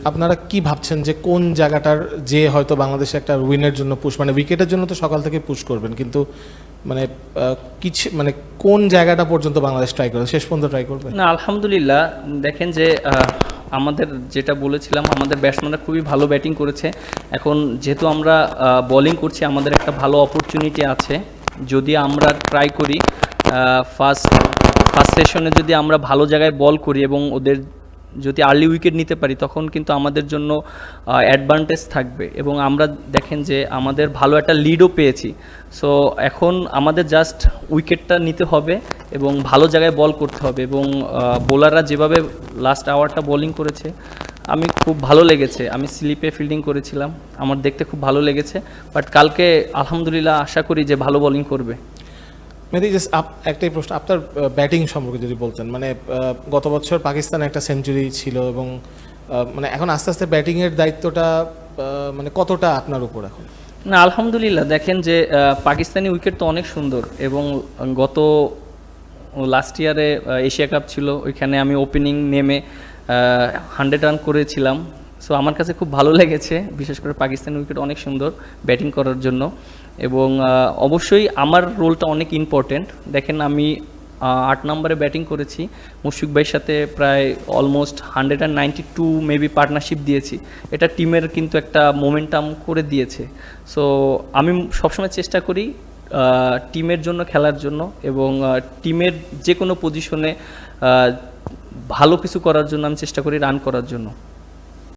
আপনারা কি ভাবছেন যে কোন জায়গাটার যে হয়তো বাংলাদেশে একটা উইনের জন্য পুশ, মানে উইকেটের জন্য তো সকাল থেকে পুশ করবেন, কিন্তু মানে কিছু মানে কোন জায়গাটা পর্যন্ত বাংলাদেশ ট্রাই করবে, শেষ পর্যন্ত ট্রাই করবে? না, আলহামদুলিল্লাহ দেখেন যে আমাদের যেটা বলেছিলাম, আমাদের ব্যাটসম্যানরা খুবই ভালো ব্যাটিং করেছে। এখন যেহেতু আমরা বোলিং করছি, আমাদের একটা ভালো অপরচুনিটি আছে। যদি আমরা ট্রাই করি ফার্স্ট সেশনে যদি আমরা ভালো জায়গায় বল করি এবং ওদের যদি আর্লি উইকেট নিতে পারি, তখন কিন্তু আমাদের জন্য অ্যাডভান্টেজ থাকবে। এবং আমরা দেখেন যে আমাদের ভালো একটা লিডও পেয়েছি। সো এখন আমাদের জাস্ট উইকেটটা নিতে হবে এবং ভালো জায়গায় বল করতে হবে। এবং বোলাররা যেভাবে লাস্ট আওয়ারটা বোলিং করেছে, আমি খুব ভালো লেগেছে। আমি স্লিপে ফিল্ডিং করেছিলাম, আমার দেখতে খুব ভালো লেগেছে। বাট কালকে আলহামদুলিল্লাহ আশা করি যে ভালো বোলিং করবে। মেহেদী, জাস্ট একটাই প্রশ্ন, আপনার ব্যাটিং সম্পর্কে যদি বলতেন। মানে গত বছর পাকিস্তানে একটা সেঞ্চুরি ছিল এবং মানে এখন আস্তে আস্তে ব্যাটিংয়ের দায়িত্বটা মানে কতটা আপনার উপর এখন? না, আলহামদুলিল্লাহ দেখেন যে পাকিস্তানি উইকেট তো অনেক সুন্দর। এবং গত লাস্ট ইয়ারে এশিয়া কাপ ছিল, ওইখানে আমি ওপেনিং নেমে 100 রান করেছিলাম। সো আমার কাছে খুব ভালো লেগেছে, বিশেষ করে পাকিস্তানি উইকেট অনেক সুন্দর ব্যাটিং করার জন্য। এবং অবশ্যই আমার রোলটা অনেক ইম্পর্টেন্ট। দেখেন আমি 8 নম্বরে ব্যাটিং করেছি, মুশফিক ভাইয়ের সাথে প্রায় অলমোস্ট 192 মেবি পার্টনারশিপ দিয়েছি। এটা টিমের কিন্তু একটা মোমেন্টাম করে দিয়েছে। সো আমি সবসময় চেষ্টা করি টিমের জন্য খেলার জন্য, এবং টিমের যে কোনো পজিশনে ভালো কিছু করার জন্য আমি চেষ্টা করি, রান করার জন্য।